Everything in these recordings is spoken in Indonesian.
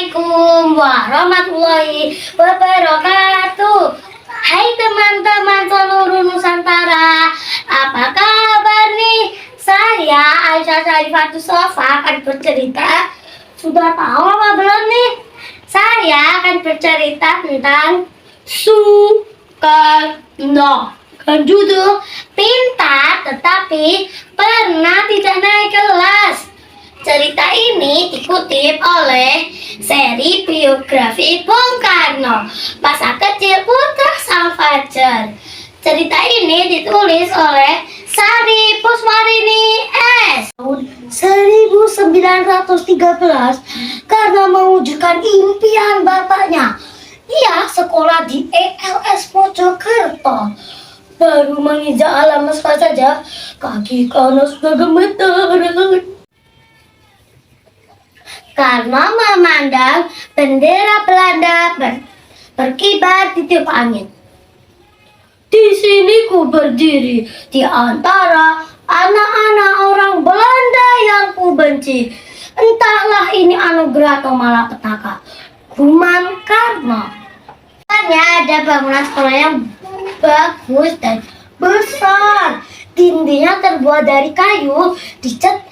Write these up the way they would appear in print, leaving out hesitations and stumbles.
Assalamualaikum warahmatullahi wabarakatuh. Hai teman-teman seluruh Nusantara, apa kabar nih? Saya Aisyah Syarifatus Sofa akan bercerita. Sudah tahu apa belum nih? Saya akan bercerita tentang Soekarno. Judul pintar tetapi pernah tidak naik kelas. Cerita ini dikutip oleh seri biografi Bung Karno, Masa Kecil Putra Sang Fajar. Cerita ini ditulis oleh Sari Puswarini S. Tahun 1913, karena mewujudkan impian bapaknya, ia sekolah di ELS Mojokerto. Baru menginjak alam mesra saja, kaki Karno sudah gemeteran. Karena memandang bendera Belanda berkibar di tiup angin. Di sini ku berdiri di antara anak-anak orang Belanda yang ku benci. Entahlah ini anugerah atau malapetaka. Guman Karno. Hanya ada bangunan sekolah yang bagus dan besar. Dindingnya terbuat dari kayu, dicat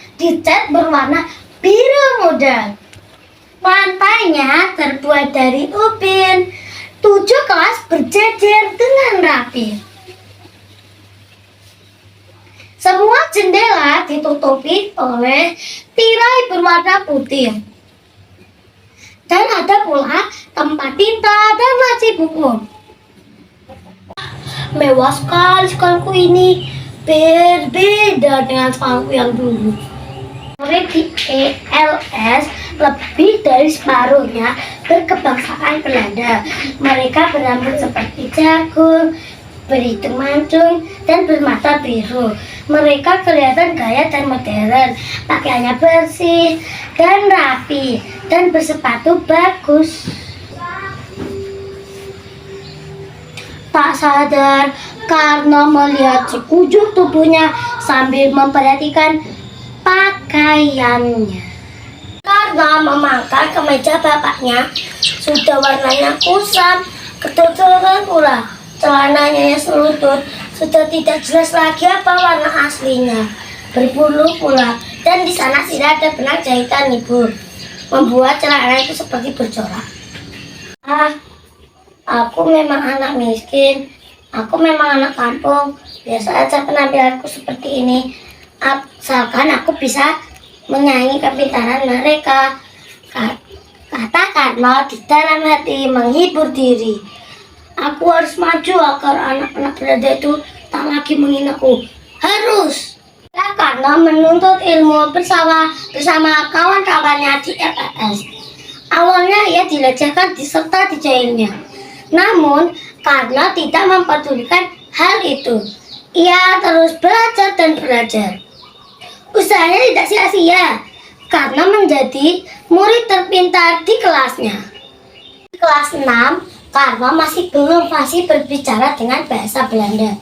berwarna biru muda. Lantainya terbuat dari ubin. 7 kelas berjejer dengan rapi. Semua jendela ditutupi oleh tirai berwarna putih. Dan ada pula tempat tinta dan laci buku. Mewah sekali sekolahku ini, berbeda dengan sekolahku yang dulu. Murid di ELS lebih dari separuhnya berkebangsaan Belanda. Mereka berambut seperti jagung, berhidung mancung, dan bermata biru. Mereka kelihatan gaya dan modern, pakaiannya bersih dan rapi, dan bersepatu bagus. Tak sadar, Karno melihat sekujur tubuhnya sambil memperhatikan pakaiannya. Karno memangkas kemeja bapaknya, sudah warnanya kusam, ketuturan pula. Celananya yang selutut sudah tidak jelas lagi apa warna aslinya, berbulu pula, dan di sana tidak ada benang jahitan ibu, membuat celana itu seperti bercorak. Aku memang anak miskin, aku memang anak kampung, biasa aja penampilanku seperti ini. Asalkan aku bisa menyaingi kepintaran mereka, kata Karno di dalam hati menghibur diri. Aku harus maju agar anak-anak Belanda itu tak lagi menghinaku. Harus! Karno menuntut ilmu bersama kawan-kawannya di ELS. Awalnya ia dilecehkan serta dijahilnya. Namun, Karno tidak mempedulikan hal itu. Ia terus belajar dan belajar. Usahanya tidak sia-sia, karena menjadi murid terpintar di kelasnya. Di kelas 6, Karno masih belum fasih berbicara dengan bahasa Belanda.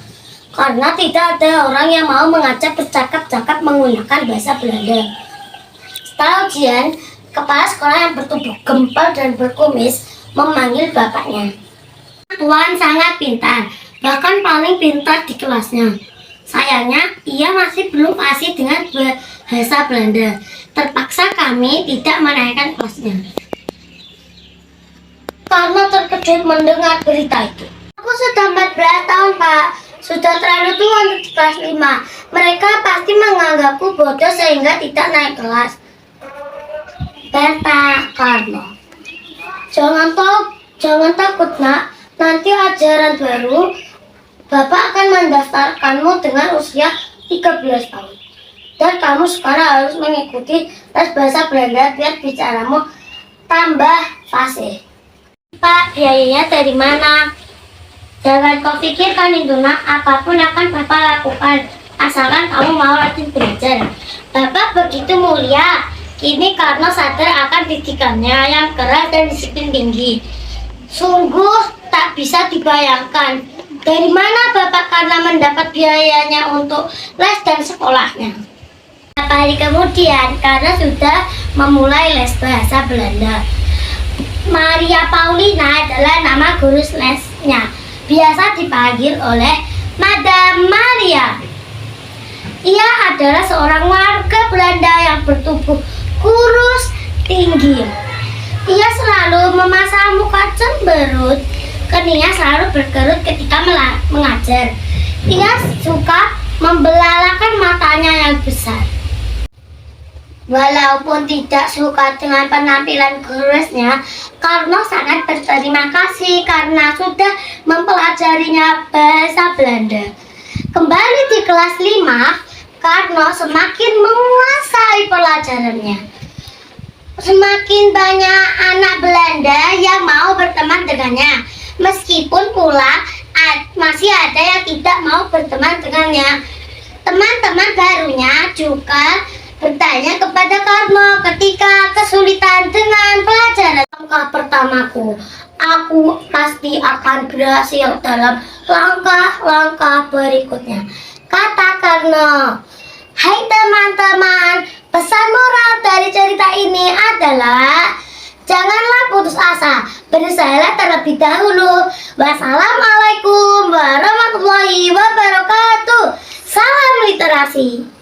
Karena tidak ada orang yang mau mengajak bercakap-cakap menggunakan bahasa Belanda. Setelah ujian, kepala sekolah yang bertubuh gempal dan berkumis memanggil bapaknya. Tuan sangat pintar, bahkan paling pintar di kelasnya. Sayangnya, ia masih belum fasih dengan bahasa Belanda. Terpaksa kami tidak menaikkan kelasnya. Karno terkejut mendengar berita itu. Aku sudah 14 tahun, Pak. Sudah terlalu tua untuk di kelas 5. Mereka pasti menganggapku bodoh sehingga tidak naik kelas, kata Karno. Jangan takut, nak. Nanti ajaran baru, Bapak akan mendaftarkanmu dengan usia 13 tahun. Dan kamu sekarang harus mengikuti tes bahasa Belanda biar bicaramu tambah fasih. Pak, biayanya dari mana? Jangan kau pikirkan itu, nak. Apapun akan Bapak lakukan, asalkan kamu mau rajin belajar. Bapak begitu mulia. Kini Karno sadar akan didikannya yang keras dan disiplin tinggi. Sungguh tak bisa dibayangkan dari mana Bapak Karno mendapat biayanya untuk les dan sekolahnya. Beberapa hari kemudian, Karno sudah memulai les bahasa Belanda. Maria Paulina adalah nama guru lesnya. Biasa dipanggil oleh Madam Maria. Ia adalah seorang warga Belanda yang bertubuh kurus tinggi. Ia selalu memasang muka cemberut. Keningnya selalu berkerut ketika mengajar. Ia suka membelalakan matanya yang besar. Walaupun tidak suka dengan penampilan gurusnya, Karno sangat berterima kasih karena sudah mempelajarinya bahasa Belanda. Kembali di kelas 5, Karno semakin menguasai pelajarannya. Semakin banyak anak Belanda yang mau berteman dengannya. Meskipun pula masih ada yang tidak mau berteman dengannya. Teman-teman barunya juga bertanya kepada Karno ketika kesulitan dengan pelajaran. Langkah pertamaku, aku pasti akan berhasil dalam langkah-langkah berikutnya, kata Karno. Hai teman-teman, pesan moral dari cerita ini adalah janganlah putus asa, berusahalah terlebih dahulu. Wassalamualaikum warahmatullahi wabarakatuh. Salam literasi.